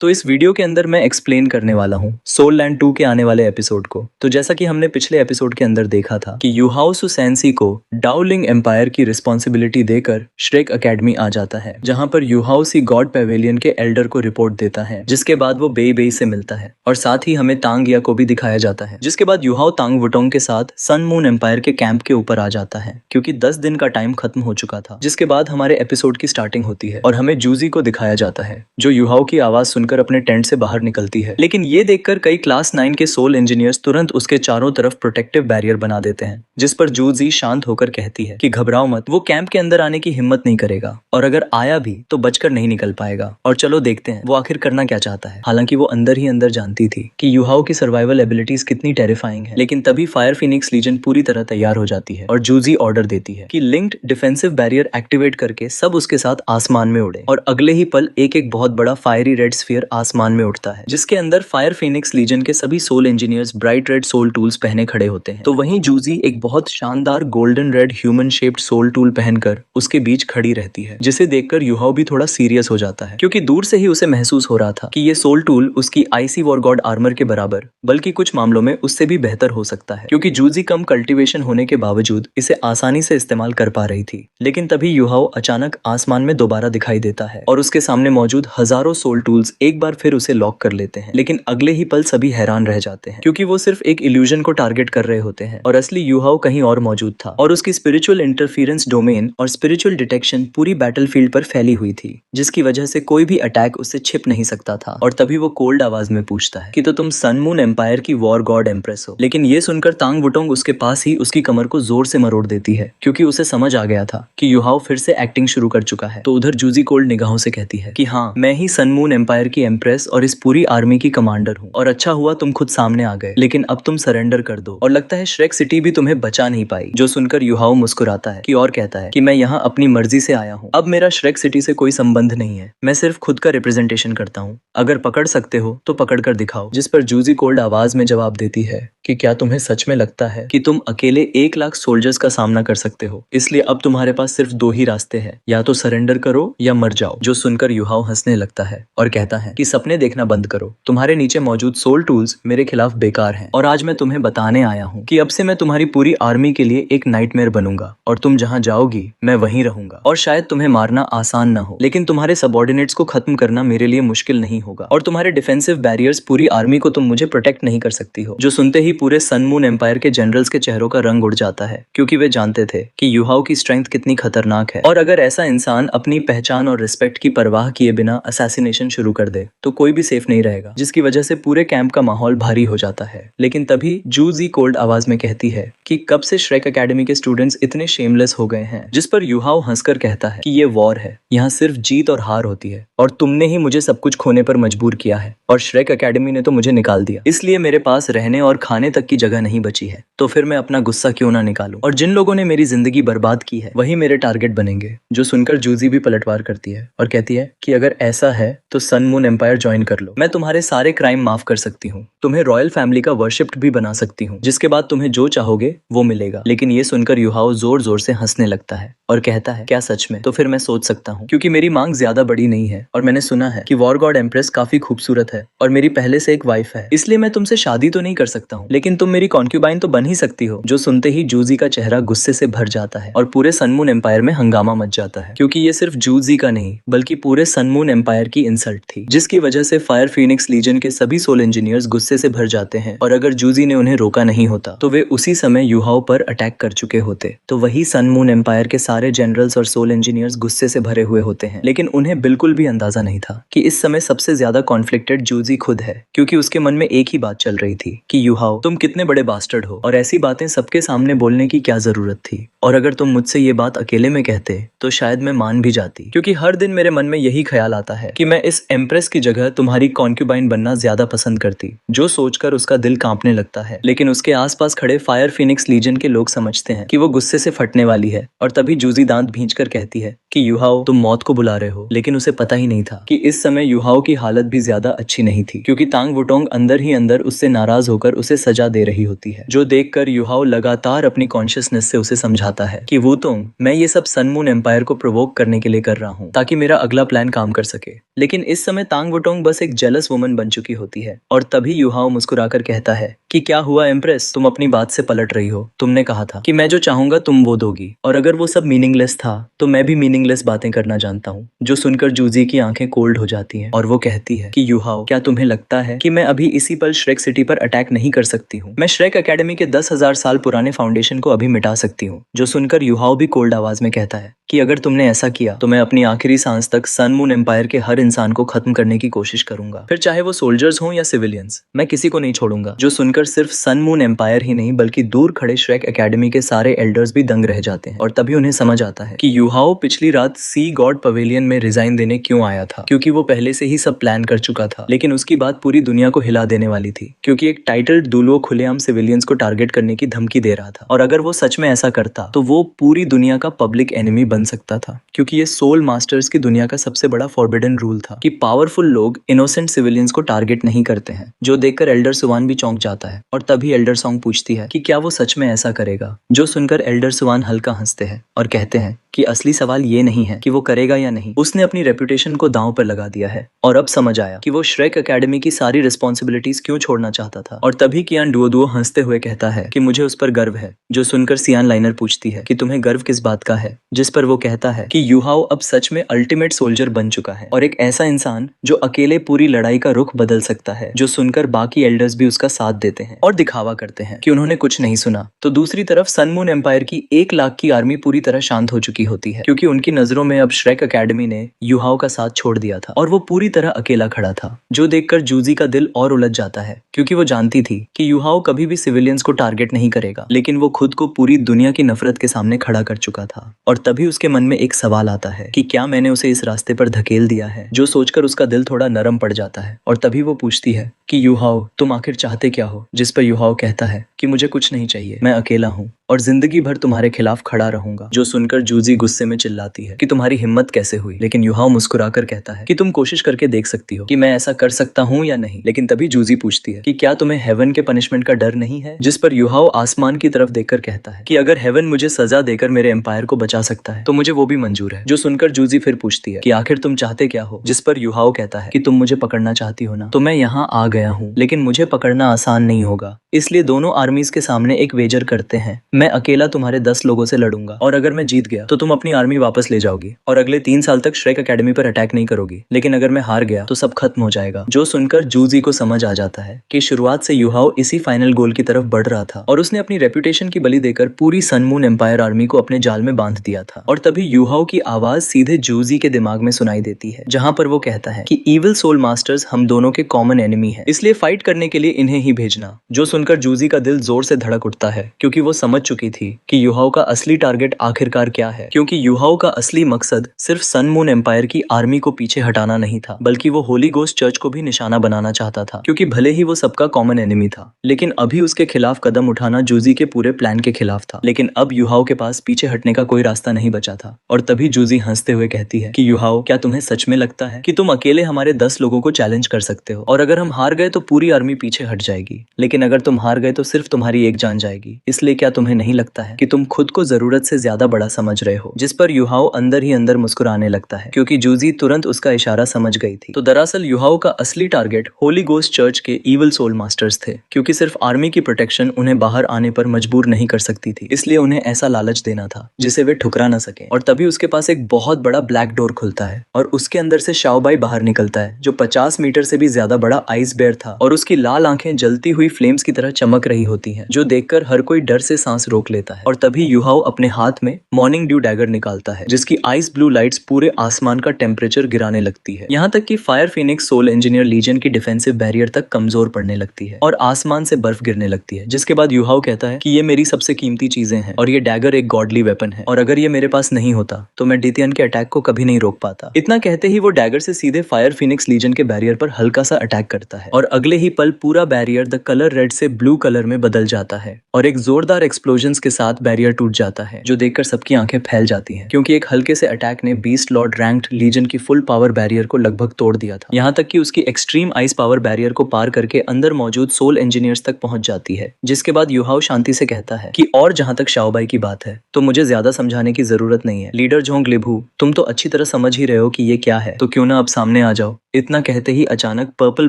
तो इस वीडियो के अंदर मैं एक्सप्लेन करने वाला हूँ सोल लैंड 2 के आने वाले एपिसोड को। तो जैसा कि हमने पिछले एपिसोड के अंदर देखा था कि युहाओ सुसेंसी को डाओलिंग एम्पायर की रिस्पॉन्सिबिलिटी देकर श्रेक एकेडमी आ जाता है, जहाँ पर युहाओ सी गॉड पेवेलियन के एल्डर को रिपोर्ट देता है, जिसके बाद वो बेई बेई से मिलता है और साथ ही हमें तांग या को भी दिखाया जाता है। जिसके बाद युहाओ तांग वुटोंग के साथ सन मून एम्पायर के कैंप के ऊपर आ जाता है, क्योंकि 10 दिन का टाइम खत्म हो चुका था। जिसके बाद हमारे एपिसोड की स्टार्टिंग होती है और हमें जूजी को दिखाया जाता है, जो युहाओ की आवाज सुनकर अपने टेंट से बाहर निकलती है। लेकिन ये देखकर कई क्लास 9 के सोल इंजीनियर्स तुरंत उसके चारों तरफ प्रोटेक्टिव बैरियर बना देते हैं, जिस पर जूजी शांत होकर कहती है कि घबराओ मत, वो कैंप के अंदर आने की हिम्मत नहीं करेगा और अगर आया भी तो बचकर नहीं निकल पाएगा। और चलो देखते हैं वो आखिर करना क्या चाहता है। हालांकि वो अंदर ही अंदर जानती थी कि युहाओ की सर्वाइवल एबिलिटीज कितनी टेरिफाइंग है। लेकिन तभी फायर फिनिक्स लीजन पूरी तरह तैयार हो जाती है और जूजी ऑर्डर देती है कि लिंक्ड डिफेंसिव बैरियर एक्टिवेट करके सब उसके साथ आसमान में उड़े। और अगले ही पल एक एक बहुत बड़ा फायरी रेड स्फीयर आसमान में उठता है, जिसके अंदर फायर फिनिक्स लीजन के सभी soul engineers bright red soul tools पहने खड़े होते हैं। तो वहीं जूजी एक बहुत शानदार golden red human shaped soul tool पहनकर उसके बीच खड़ी रहती है, जिसे देखकर युहाओ भी थोड़ा सीरियस हो जाता है, क्योंकि दूर से ही उसे महसूस हो रहा था कि ये सोल टूल उसकी आईसी वॉर गॉड आर्मर के बराबर बल्कि कुछ मामलों में उससे भी बेहतर हो सकता है, क्योंकि जूजी कम कल्टीवेशन होने के बावजूद इसे आसानी से इस्तेमाल कर पा रही थी। लेकिन तभी युहाओ अचानक आसमान में दोबारा दिखाई देता है और उसके सामने मौजूद हजारों सोल टूल्स एक बार फिर उसे लॉक कर लेते हैं। लेकिन अगले ही पल सभी हैरान रह जाते हैं, क्योंकि वो सिर्फ एक इल्यूजन को टारगेट कर रहे होते हैं और असली युहाओ कहीं और मौजूद था और उसकी स्पिरिचुअल इंटरफेरेंस डोमेन और स्पिरिचुअल डिटेक्शन पूरी बैटलफील्ड पर फैली हुई थी, जिसकी वजह से कोई भी अटैक उससे छिप नहीं सकता था। और तभी वो कोल्ड आवाज में पूछता है कि तो तुम सन मून एम्पायर की वॉर गॉड एम्प्रेस हो। लेकिन ये सुनकर तांग वुटोंग उसके पास ही उसकी कमर को जोर से मरोड़ देती है, क्योंकि उसे समझ आ गया था कि युहाओ फिर से एक्टिंग शुरू कर चुका है। तो उधर जूजी कोल्ड निगाहों से कहती है कि हाँ, मैं ही सन मून एम्पायर की एम्प्रेस और इस पूरी आर्मी की कमांडर हूँ, और अच्छा हुआ तुम खुद सामने आ गए, लेकिन अब तुम सरेंडर कर दो। और लगता है श्रेक सिटी भी तुम्हें बचा नहीं पाई। जो सुनकर युहाओ मुस्कुराता है कि और कहता है कि मैं यहाँ अपनी मर्जी से आया हूँ, अब मेरा श्रेक सिटी से कोई संबंध नहीं है, मैं सिर्फ खुद का रिप्रेजेंटेशन करता हूँ, अगर पकड़ सकते हो तो पकड़ कर दिखाओ। जिस पर जूजी कोल्ड आवाज में जवाब देती है कि क्या तुम्हें सच में लगता है कि तुम अकेले 1 लाख सोल्जर्स का सामना कर सकते हो? इसलिए अब तुम्हारे पास सिर्फ 2 ही रास्ते हैं, या तो सरेंडर करो या मर जाओ। जो सुनकर युहाओ हंसने लगता है और कहता है कि सपने देखना बंद करो, तुम्हारे नीचे मौजूद सोल टूल्स मेरे खिलाफ बेकार हैं और आज मैं तुम्हें बताने आया हूँ कि अब से मैं तुम्हारी पूरी आर्मी के लिए एक नाइटमेयर बनूंगा और तुम जहाँ जाओगी मैं वहीं रहूंगा। और शायद तुम्हें मारना आसान ना हो, लेकिन तुम्हारे सबऑर्डिनेट्स को खत्म करना मेरे लिए मुश्किल नहीं होगा, और तुम्हारे डिफेंसिव बैरियर्स पूरी आर्मी को तुम मुझे प्रोटेक्ट नहीं कर सकती हो। जो सुनते ही पूरे सन मून एम्पायर के जनरल्स के चेहरों का रंग उड़ जाता है, क्योंकि वे जानते थे कि युहाओ की स्ट्रेंथ कितनी खतरनाक है, और अगर ऐसा इंसान अपनी पहचान और रिस्पेक्ट की परवाह किए बिना असैसिनेशन शुरू कर दे तो कोई भी सेफ नहीं रहेगा, जिसकी वजह से पूरे कैंप का माहौल भारी हो जाता है। लेकिन तभी जूजी कोल्ड आवाज में कहती है कि कब से श्रेक एकेडमी के स्टूडेंट्स इतने शेमलेस हो गए हैं। जिस पर युहाओ हंसकर कहता है कि ये वॉर है, यहाँ सिर्फ जीत और हार होती है, और तुमने ही मुझे सब कुछ खोने पर मजबूर किया है, और श्रेक एकेडमी ने तो मुझे निकाल दिया, इसलिए मेरे पास रहने और खाने तक की जगह नहीं बची है, तो फिर मैं अपना गुस्सा क्यों ना निकालूं, और जिन लोगों ने मेरी जिंदगी बर्बाद की है वही मेरे टारगेट बनेंगे। जो सुनकर जूजी भी पलटवार करती है और कहती है कि अगर ऐसा है तो सन मून एम्पायर ज्वाइन कर लो, मैं तुम्हारे सारे क्राइम माफ कर सकती हूँ, तुम्हें रॉयल फैमिली का वर्शिप्ड भी बना सकती हूँ, जिसके बाद तुम्हें जो चाहोगे वो मिलेगा। लेकिन ये सुनकर युहाओ जोर जोर से हंसने लगता है और कहता है क्या सच में? तो फिर मैं सोच सकता हूँ, क्योंकि मेरी मांग ज्यादा बड़ी नहीं है और मैंने सुना है कि वॉर गॉड एम्प्रेस काफी खूबसूरत है और मेरी पहले से एक वाइफ है, इसलिए मैं तुमसे शादी तो नहीं कर सकता हूँ, लेकिन तुम मेरी कॉन्क्यूबाइन तो बन ही सकती हो। जो सुनते ही जूजी का चेहरा गुस्से से भर जाता है और पूरे सन मून एम्पायर में हंगामा मच जाता है, क्योंकि ये सिर्फ जूजी का नहीं बल्कि पूरे सन मून एम्पायर की इंसल्ट थी, जिसकी वजह से फायर फिनिक्स लीजन के सभी सोल इंजीनियर्स गुस्से से भर जाते हैं, और अगर जूजी ने उन्हें रोका नहीं होता तो वे उसी समय युहाओ पर अटैक कर चुके होते। तो वही सन मून एम्पायर के सारे जनरल्स और सोल इंजीनियर्स गुस्से से भरे हुए होते हैं, लेकिन उन्हें बिल्कुल भी अंदाजा नहीं था कि इस समय सबसे ज्यादा कॉन्फ्लिक्टेड जूजी खुद है, क्योंकि उसके मन में एक ही बात चल रही थी कि युहाओ तुम कितने बड़े बास्टर्ड हो, और ऐसी बातें सबके सामने बोलने की क्या जरूरत थी, और अगर तुम मुझसे ये बात अकेले में कहते तो शायद मैं मान भी जाती, क्योंकि हर दिन मेरे मन में यही ख्याल आता है कि मैं इस एम्प्रेस की जगह तुम्हारी कॉन्क्यूबाइन बनना ज्यादा पसंद करती। जो सोचकर उसका दिल कांपने लगता है, लेकिन उसके आसपास खड़े फायर फिनिक्स लीजन के लोग समझते हैं कि वो गुस्से से फटने वाली है, और तभी जूजी दांत भींचकर कहती है कि युहाओ तुम मौत को बुला रहे हो, लेकिन उसे पता ही नहीं था कि इस समय युहाओ की हालत भी ज्यादा अच्छी नहीं थी, क्योंकि तांग वुटोंग अंदर ही अंदर उससे नाराज होकर उसे सजा दे रही होती है, जो देखकर युहाओ लगातार अपनी कॉन्शियसनेस से उसे समझाता है कि वुटोंग, मैं ये सब सन मून एम्पायर को प्रोवोक करने के लिए कर रहा हूँ ताकि मेरा अगला प्लान काम कर सके। लेकिन इस समय तांग वुटोंग बस एक जेलस वुमन बन चुकी होती है, और तभी युहाओ मुस्कुराकर कहता है कि क्या हुआ एम्प्रेस, तुम अपनी बात से पलट रही हो। तुमने कहा था कि मैं जो चाहूंगा तुम वो दोगी, और अगर वो सब मीनिंगलेस था तो मैं भी मीनिंगलेस बातें करना जानता हूँ। जो सुनकर जूजी की आंखें कोल्ड हो जाती हैं और वो कहती है कि युहाओ, क्या तुम्हें लगता है कि मैं अभी इसी पल श्रेक सिटी पर अटैक नहीं कर सकती हूँ? मैं श्रेक एकेडमी के 10,000 साल पुराने फाउंडेशन को अभी मिटा सकती हूँ। जो सुनकर युहाओ भी कोल्ड आवाज में कहता है कि अगर तुमने ऐसा किया तो मैं अपनी आखिरी सांस तक सन मून एम्पायर के हर इंसान को खत्म करने की कोशिश करूंगा, फिर चाहे वो सोल्जर्स हों या सिविलियंस, मैं किसी को नहीं छोड़ूंगा। जो सुनकर सिर्फ सन मून एम्पायर ही नहीं बल्कि दूर खड़े श्रेक एकेडमी के सारे एल्डर्स भी दंग रह जाते हैं, और तभी उन्हें समझ आता है कि युहाओ पिछली रात सी गॉड पवेलियन में रिजाइन देने क्यों आया था, क्योंकि वो पहले से ही सब प्लान कर चुका था। लेकिन उसकी बात पूरी दुनिया को हिला देने वाली थी, क्योंकि एक टाइटल्ड दुलुओ खुलेआम सिविलियंस को टारगेट करने की धमकी दे रहा था, और अगर वो सच में ऐसा करता तो वो पूरी दुनिया का पब्लिक एनिमी बन सकता था, क्योंकि ये सोल मास्टर्स की दुनिया का सबसे बड़ा फॉरबिडन रूल था कि पावरफुल लोग इनोसेंट सिविलियंस को टारगेट नहीं करते हैं। जो देखकर एल्डर सुवान भी चौंक जाता है, और तभी एल्डर सॉन्ग पूछती है कि क्या वो सच में ऐसा करेगा। जो सुनकर एल्डर सुवान हल्का हंसते हैं और कहते हैं कि असली सवाल ये नहीं है कि वो करेगा या नहीं, उसने अपनी रेपुटेशन को दांव पर लगा दिया है, और अब समझ आया कि वो श्रेक एकेडमी की सारी रिस्पॉन्सिबिलिटीज क्यों छोड़ना चाहता था। और तभी कियान डुओ हंसते हुए कहता है कि मुझे उस पर गर्व है। जो सुनकर सियान लाइनर पूछती है कि तुम्हें गर्व किस बात का है, जिस पर वो कहता है कि युहाओ अब सच में अल्टीमेट सोल्जर बन चुका है, और एक ऐसा इंसान जो अकेले पूरी लड़ाई का रुख बदल सकता है। जो सुनकर बाकी एल्डर्स भी उसका साथ देते हैं और दिखावा करते हैं कि उन्होंने कुछ नहीं सुना। तो दूसरी तरफ सन मून एम्पायर की 1 लाख की आर्मी पूरी तरह शांत हो चुकी होती है, क्योंकि उनकी नजरों में अब श्रेक एकेडमी ने युहाओ का साथ छोड़ दिया था और वो पूरी तरह अकेला खड़ा था। जो देखकर जूजी का दिल और उलझ जाता है, क्योंकि वो जानती थी कि युहाओ कभी भी सिविलियंस को टारगेट नहीं करेगा, लेकिन वो खुद को पूरी दुनिया की नफरत के सामने खड़ा कर चुका था। और तभी उसके मन में एक सवाल आता है कि क्या मैंने उसे इस रास्ते पर धकेल दिया है। जो सोचकर उसका दिल थोड़ा नरम पड़ जाता है, और तभी वो पूछती है कि युहाओ, तुम आखिर चाहते क्या हो? जिस पर युहाओ कहता है कि मुझे कुछ नहीं चाहिए, मैं अकेला हूँ और जिंदगी भर तुम्हारे खिलाफ खड़ा रहूंगा। जो सुनकर जूजी गुस्से में चिल्लाती है कि तुम्हारी हिम्मत कैसे हुई, लेकिन युहाओ मुस्कुराकर कहता है कि तुम कोशिश करके देख सकती हो कि मैं ऐसा कर सकता हूँ या नहीं। लेकिन तभी जूजी पूछती है कि क्या तुम्हें हेवन के पनिशमेंट का डर नहीं है? जिस पर युहाओ आसमान की तरफ देखकर कहता है कि अगर हेवन मुझे सजा देकर मेरे एम्पायर को बचा सकता है तो मुझे वो भी मंजूर है। जो सुनकर जूजी फिर पूछती है कि आखिर तुम चाहते क्या हो? जिस पर युहाओ कहता है कि तुम मुझे पकड़ना चाहती हो ना, तो मैं यहाँ आ गया हूँ, लेकिन मुझे पकड़ना आसान नहीं होगा, इसलिए दोनों आर्मीज के सामने एक वेजर करते हैं। मैं अकेला तुम्हारे 10 लोगों से लड़ूंगा, और अगर मैं जीत गया तो तुम अपनी आर्मी वापस ले जाओगी और अगले 3 साल तक श्रेक एकेडमी पर अटैक नहीं करोगी, लेकिन अगर मैं हार गया तो सब खत्म हो जाएगा। जो सुनकर जूजी को समझ आ जाता है कि शुरुआत से युहाओ इसी फाइनल गोल की तरफ बढ़ रहा था, और उसने अपनी रेपुटेशन की बलि देकर पूरी सन मून एम्पायर आर्मी को अपने जाल में बांध दिया था। और तभी युहाओ की आवाज सीधे जूजी के दिमाग में सुनाई देती है, जहां पर वो कहता है कि इविल सोल मास्टर्स हम दोनों के कॉमन एनिमी है, इसलिए फाइट करने के लिए इन्हें ही भेजना। जो सुनकर जूजी का दिल जोर से धड़क उठता है, क्योंकि वो समझ चुकी थी कि युहाओ का असली टारगेट आखिरकार क्या है। क्योंकि युहाओ का असली मकसद सिर्फ सन मून एम्पायर की आर्मी को पीछे हटाना नहीं था, बल्कि वो होली गोस्ट चर्च को भी निशाना बनाना चाहता था, क्योंकि भले ही वो सबका कॉमन एनिमी था, लेकिन अभी उसके खिलाफ कदम उठाना जूजी के पूरे प्लान के खिलाफ था। लेकिन अब युहाओ के पास पीछे हटने का कोई रास्ता नहीं बचा था। और तभी जूजी हंसते हुए कहती है कि युहाओ, क्या तुम्हें सच में लगता है कि तुम अकेले हमारे 10 लोगों को चैलेंज कर सकते हो, और अगर हम हार गए तो पूरी आर्मी पीछे हट जाएगी, लेकिन अगर तुम हार गए तो सिर्फ तुम्हारी एक जान जाएगी, इसलिए क्या तुम्हें नहीं लगता है कि तुम खुद को जरूरत से ज्यादा बड़ा समझ रहे हो? जिस पर युहाओ अंदर ही अंदर मुस्कुराने लगता है, क्योंकि जूजी तुरंत उसका इशारा समझ गई थी। तो दरअसल युहाओ का असली टारगेट होली गोस्ट चर्च के इविल सोल मास्टर्स थे, क्योंकि सिर्फ आर्मी की प्रोटेक्शन उन्हें बाहर आने पर मजबूर नहीं कर सकती थी, इसलिए उन्हें ऐसा लालच देना था जिसे वे ठुकरा न सके। और तभी उसके पास एक बहुत बड़ा ब्लैक डोर खुलता है, और उसके अंदर से शाओबाई बाहर निकलता है, जो 50 मीटर से भी ज्यादा बड़ा आइस बेयर था, और उसकी लाल आंखें जलती हुई फ्लेम्स की तरह चमक रही होती हैं, जो देखकर हर कोई डर से सांस रोक लेता है। और तभी युहाओ अपने हाथ में मॉर्निंग ड्यू डैगर निकालता है, जिसकी आइस ब्लू लाइट्स पूरे आसमान का टेम्परेचर गिराने लगती है, यहाँ तक कि fire Phoenix soul engineer Legion की डिफेंसिव बैरियर तक कमजोर पड़ने लगती है, और आसमान से बर्फ गिरने लगती है। जिसके बाद युहाओ कहता है कि ये मेरी सबसे कीमती चीजें हैं, और ये डैगर एक गॉडली वेपन है, और अगर ये मेरे पास नहीं होता तो मैं डितियन के अटैक को कभी नहीं रोक पाता। इतना कहते ही वो डैगर से सीधे फायर फिनिक्स लीजन के बैरियर पर हल्का सा अटैक करता है, और अगले ही पल पूरा बैरियर द कलर रेड से ब्लू कलर में बदल जाता है और एक जोरदार एक्सप्लोजन के साथ बैरियर टूट जाता है, जो देखकर सबकी आंखें फैल जाती हैं, क्योंकि एक हल्के से अटैक ने बीस्ट लॉर्ड रैंक्ड लीजन की फुल पावर बैरियर को लगभग तोड़ दिया था। यहाँ तक कि उसकी एक्सट्रीम आइस पावर बैरियर को पार करके अंदर मौजूद सोल इंजीनियर्स तक पहुंच जाती है, जिसके बाद युहाओ शांति से कहता है कि और जहां तक शाओबाई की बात है तो मुझे ज्यादा समझाने की जरूरत नहीं है। लीडर जोंग लिबू, तुम तो अच्छी तरह समझ ही रहे हो कि ये क्या है, तो क्यों ना अब सामने आ जाओ। इतना कहते ही अचानक पर्पल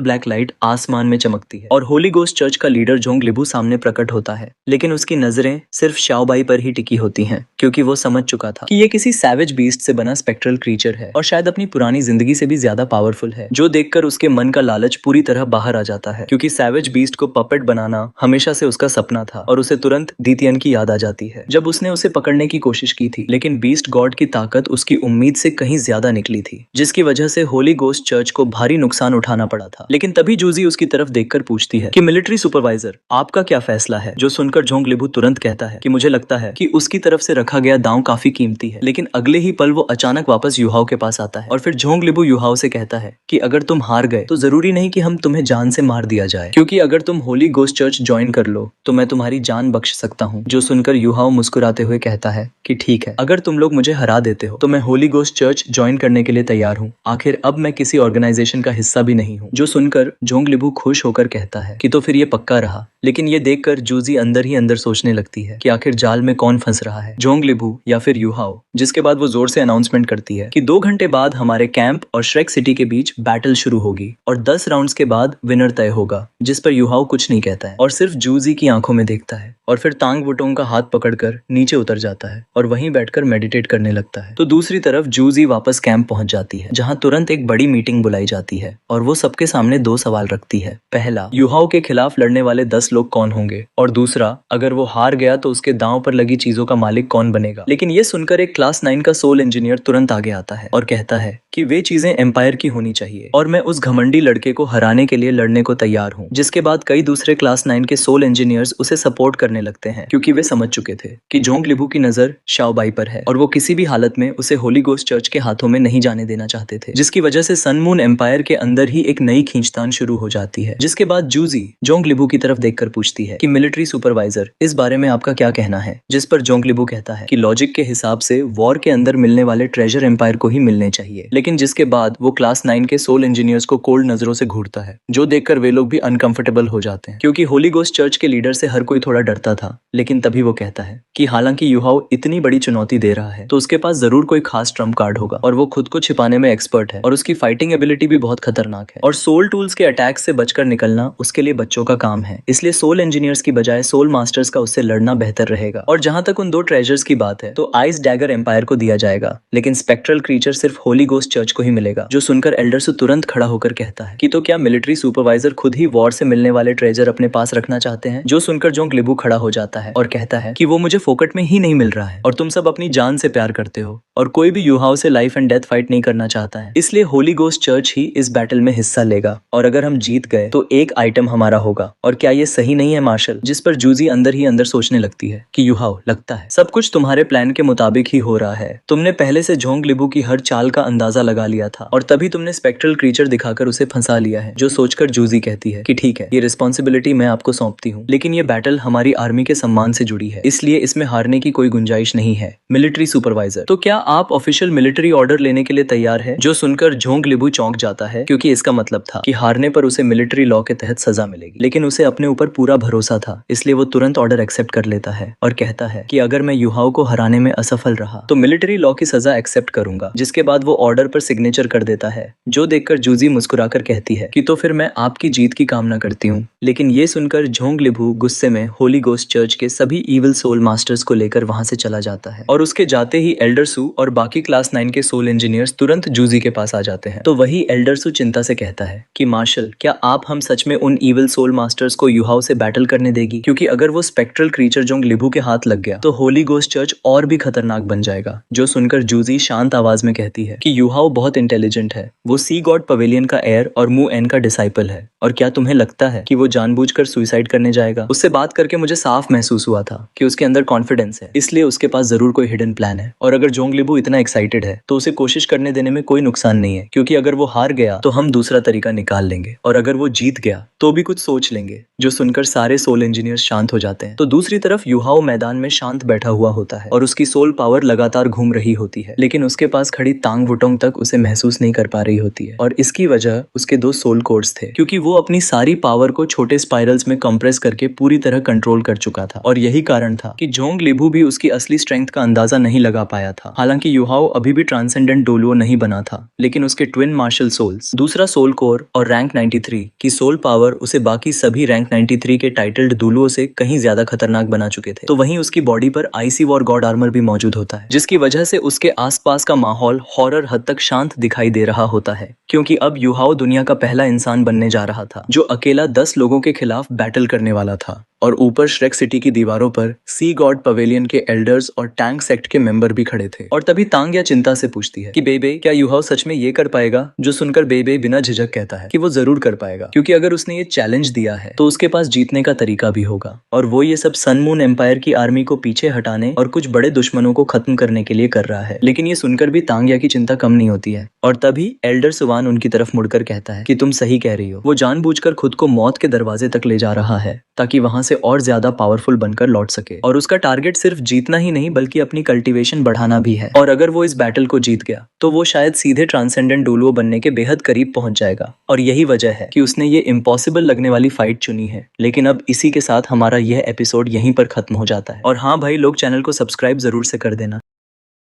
ब्लैक लाइट आसमान में चमकती है और होली गोस्ट चर्च का लीडर जोंग लिबू सामने प्रकट होता है, लेकिन उसकी नजरें सिर्फ शाओबाई पर ही टिकी होती हैं, क्योंकि वो समझ चुका था कि ये किसी सैवेज बीस्ट से बना स्पेक्ट्रल क्रीचर है और शायद अपनी पुरानी जिंदगी से भी ज्यादा पावरफुल है, जो देखकर उसके मन का लालच पूरी तरह बाहर आ जाता है, क्योंकि सैवेज बीस्ट को पपेट बनाना हमेशा से उसका सपना था और उसे तुरंत दीतियन की याद आ जाती है जब उसने उसे पकड़ने की कोशिश की थी, लेकिन बीस्ट गॉड की ताकत उसकी उम्मीद से कहीं ज्यादा निकली थी, जिसकी वजह से होली गोस्ट चर्च को भारी नुकसान उठाना पड़ा था। लेकिन तभी जूजी उसकी तरफ देखकर पूछती है कि मिलिट्री सुपरवाइजर, आपका क्या फैसला है? जो सुनकर जोंग लिबू तुरंत कहता है कि मुझे लगता है कि उसकी तरफ से रखा गया दांव काफी कीमती है। लेकिन अगले ही पल वो अचानक वापस युहाओ के पास आता है और फिर जोंग लिबू युहाओ से कहता है कि अगर तुम हार गए तो जरूरी नहीं कि हम तुम्हें जान से मार दिया जाए, क्योंकि अगर तुम होली गोस्ट चर्च ज्वाइन कर लो तो मैं तुम्हारी जान बख्श सकता हूँ। जो सुनकर युहाओ मुस्कुराते हुए कहता है कि ठीक है, अगर तुम लोग मुझे हरा देते हो तो मैं होली गोस्ट चर्च ज्वाइन करने के लिए तैयार हूँ। आखिर अब मैं किसी ऑर्गेनाइजेशन का हिस्सा भी नहीं हूँ। जो सुनकर जोंग लिबू खुश होकर कहता है कि तो फिर ये पक्का रहा। लेकिन ये देखकर जूजी अंदर ही अंदर सोचने लगती है कि आखिर जाल में कौन फंस रहा है, जोंग लिबू या फिर युहाओ। जिसके बाद वो जोर से अनाउंसमेंट करती है कि 2 घंटे बाद हमारे कैंप और श्रेक सिटी के बीच बैटल शुरू होगी और 10 राउंड्स के बाद विनर तय होगा। जिस पर युहाओ कुछ नहीं कहता है और सिर्फ जूजी की आंखों में देखता है और फिर तांग वुटोंग का हाथ पकड़कर नीचे उतर जाता है और वहीं बैठकर मेडिटेट करने लगता है। तो दूसरी तरफ जूजी वापस कैंप पहुंच जाती है, जहां तुरंत एक बड़ी मीटिंग बुलाई जाती है और वो सबके सामने 2 सवाल रखती है। पहला, युहाओ के खिलाफ लड़ने वाले 10 लोग कौन होंगे, और दूसरा, अगर वो हार गया तो उसके दांव पर लगी चीजों का मालिक कौन बनेगा। लेकिन ये सुनकर एक क्लास 9 का सोल इंजीनियर तुरंत आगे आता है और कहता है कि वे चीजें एम्पायर की होनी चाहिए और मैं उस घमंडी लड़के को हराने के लिए लड़ने को तैयार हूँ। जिसके बाद कई दूसरे क्लास 9 के सोल इंजीनियर्स उसे सपोर्ट करने लगते हैं, क्योंकि वे समझ चुके थे कि जोंग लिबू की नजर शाओबाई पर है और वो किसी भी हालत में उसे होली गोस्ट चर्च के हाथों में नहीं जाने देना चाहते थे, जिसकी वजह से सन मून एम्पायर के अंदर ही एक नई खींचतान शुरू हो जाती है। जिसके बाद जूजी जोंग लिबू की तरफ देखकर पूछती है कि मिलिट्री सुपरवाइजर, इस बारे में आपका क्या कहना है। जिस पर जोंग लिबू कहता है कि लॉजिक के हिसाब से वॉर के अंदर मिलने वाले ट्रेजर एम्पायर को ही मिलने चाहिए। लेकिन जिसके बाद वो क्लास 9 के सोल इंजीनियर्स को कोल्ड नजरों से घूरता है, जो देखकर वे लोग भी अनकंफर्टेबल हो जाते हैं, क्योंकि होली गोस्ट चर्च के लीडर से हर कोई थोड़ा डरता था। लेकिन तभी वो कहता है कि हालांकि युहाओ इतनी बड़ी चुनौती दे रहा है तो उसके पास जरूर कोई खास ट्रम्प कार्ड होगा और वो खुद को छिपाने में एक्सपर्ट है और उसकी फाइटिंग एबिलिटी भी बहुत खतरनाक है और सोल टूल्स के अटैक से बचकर निकलना उसके लिए बच्चों का काम है। इसलिए सोल इंजीनियर्स की बजाय सोल मास्टर्स का उससे लड़ना बेहतर रहेगा। और जहां तक उन 2 ट्रेजर्स की बात है तो आइस डैगर एम्पायर को दिया जाएगा, लेकिन स्पेक्ट्रल क्रीचर सिर्फ होली गोस्ट चर्च को ही मिलेगा। जो सुनकर एल्डरसू तुरंत खड़ा होकर कहता है कि तो क्या मिलिट्री सुपरवाइजर खुद ही वॉर से मिलने वाले ट्रेजर अपने पास रखना चाहते हैं। जो सुनकर जोंग लिबू खड़ा हो जाता है और कहता है कि वो मुझे फोकट में ही नहीं मिल रहा है और तुम सब अपनी जान से प्यार करते हो और कोई भी युहाओ से लाइफ एंड डेथ फाइट नहीं करना चाहता है। इसलिए होली गोस्ट चर्च ही इस बैटल में हिस्सा लेगा और अगर हम जीत गए तो एक आइटम हमारा होगा। और क्या ये सही नहीं है मार्शल। जिस पर जूजी अंदर ही अंदर सोचने लगती है कि युहाओ, लगता है सब कुछ तुम्हारे प्लान के मुताबिक ही हो रहा है। तुमने पहले से जोंग लिबू की हर चाल का अंदाजा लगा लिया था और तभी तुमने स्पेक्ट्रल क्रीचर दिखाकर उसे फंसा लिया है। जो सोचकर जूजी कहती है कि ठीक है, ये रिस्पॉन्सिबिलिटी मैं आपको सौंपती हूँ, लेकिन ये बैटल हमारी आर्मी के सम्मान से जुड़ी है, इसलिए इसमें हारने की कोई गुंजाइश नहीं है। मिलिट्री सुपरवाइजर, तो क्या आप ऑफिशियल मिलिट्री ऑर्डर लेने के लिए तैयार है। जो सुनकर जोंग लिबू चौंक जाता है, क्योंकि इसका मतलब था कि हारने पर उसे मिलिट्री लॉ के तहत सजा मिलेगी, लेकिन उसे अपने ऊपर पूरा भरोसा था, इसलिए वो तुरंत ऑर्डर एक्सेप्ट कर लेता है और कहता है कि अगर मैं युहाओ को हराने में असफल रहा तो मिलिट्री लॉ की सजा एक्सेप्ट करूंगा। जिसके बाद वो ऑर्डर पर सिग्नेचर कर देता है। जो देखकर जूजी मुस्कुराकर कहती है कि तो फिर मैं आपकी जीत की कामना करती हूँ। लेकिन ये सुनकर जोंग लिबू गुस्से में होली गोस्ट चर्च के सभी इविल सोल मास्टर्स को लेकर वहां से चला जाता है और उसके जाते ही एल्डरसू और बाकी क्लास 9 के सोल इंजीनियर्स तुरंत जूजी के पास आ जाते हैं। तो वही एल्डरसू चिंता से कहता है कि मार्शल, क्या आप हम सच में उन इविल सोल मास्टर्स को युहाओ से बैटल करने देगी, क्योंकि अगर वो स्पेक्ट्रल क्रीचर जोंग लिबू के हाथ लग गया तो होली गोस्ट चर्च और भी खतरनाक बन जाएगा। जो सुनकर जूजी शांत आवाज में कहती है कि युहाओ युहाओ बहुत इंटेलिजेंट है। वो सी गॉड पवेलियन का एयर और मू एन का डिसाइपल है। और क्या तुम्हें लगता है कि वो जानबूझकर सुसाइड करने जाएगा? उससे बात करके मुझे साफ महसूस हुआ था कि उसके अंदर कॉन्फिडेंस है, इसलिए उसके पास जरूर कोई हिडन प्लान है। और अगर जोंगलिबू इतना एक्साइटेड है तो उसे कोशिश करने देने में कोई नुकसान नहीं है, क्योंकि अगर वो हार गया तो हम दूसरा तरीका निकाल लेंगे, और अगर वो जीत गया तो भी कुछ सोच लेंगे। जो सुनकर सारे सोल इंजीनियर शांत हो जाते हैं। तो दूसरी तरफ युहाओ मैदान में शांत बैठा हुआ होता है और उसकी सोल पावर लगातार घूम रही होती है, लेकिन उसके पास खड़ी तांग वुटोंग तक उसे महसूस नहीं कर पा रही होती है। और इसकी वजह उसके 2 सोल कोर्स थे, क्योंकि वो अपनी सारी पावर को छोटे स्पाइरल्स में कंप्रेस करके पूरी तरह कंट्रोल कर चुका था। और यही कारण था कि जोंगलिबू भी उसकी असली स्ट्रेंथ का अंदाजा नहीं लगा पाया था। हालांकि युहाओ अभी भी ट्रांसेंडेंट डोलुओ नहीं बना था, लेकिन उसके ट्विन मार्शल सोल्स, दूसरा सोल कोर और रैंक 93 की सोल पावर उसे बाकी सभी रैंक 93 के टाइटल्ड डुलुओं से कहीं ज्यादा खतरनाक बना चुके थे। तो वहीं उसकी बॉडी पर आईसी वॉर गॉड आर्मर भी मौजूद होता है, जिसकी वजह से उसके आसपास का माहौल हॉरर हद तक शांत दिखाई दे रहा होता है, क्योंकि अब युहाओ दुनिया का पहला इंसान बनने जा रहा था जो अकेला 10 लोगों के खिलाफ बैटल करने वाला था। और ऊपर श्रेक सिटी की दीवारों पर सी गॉड पवेलियन के एल्डर्स और टैंक सेक्ट के मेंबर भी खड़े थे। और तभी तांग्या चिंता से पूछती है कि बेबे, क्या युहाओ सच में ये कर पाएगा? जो सुनकर बेबे बिना झिझक कहता है कि वो जरूर कर पाएगा, क्योंकि अगर उसने ये चैलेंज दिया है तो उसके पास जीतने का तरीका भी होगा। और वो ये सब सन मून एम्पायर की आर्मी को पीछे हटाने और कुछ बड़े दुश्मनों को खत्म करने के लिए कर रहा है। लेकिन ये सुनकर भी तांग्या की चिंता कम नहीं होती है। और तभी एल्डर सुवान उनकी तरफ मुड़कर कहता है कि तुम सही कह रही हो। वो जानबूझकर खुद को मौत के दरवाजे तक ले जा रहा है ताकि वहां से और ज्यादा पावरफुल बनकर लौट सके। और उसका टारगेट सिर्फ जीतना ही नहीं बल्कि अपनी कल्टीवेशन बढ़ाना भी है। और अगर वो इस बैटल को जीत गया तो वो शायद सीधे ट्रांसेंडेंट डोलुओ बनने के बेहद करीब पहुंच जाएगा। और यही वजह है कि उसने ये इम्पॉसिबल लगने वाली फाइट चुनी है। लेकिन अब इसी के साथ हमारा यह एपिसोड यहीं पर खत्म हो जाता है। और हाँ भाई लोग, चैनल को सब्सक्राइब जरूर से कर देना।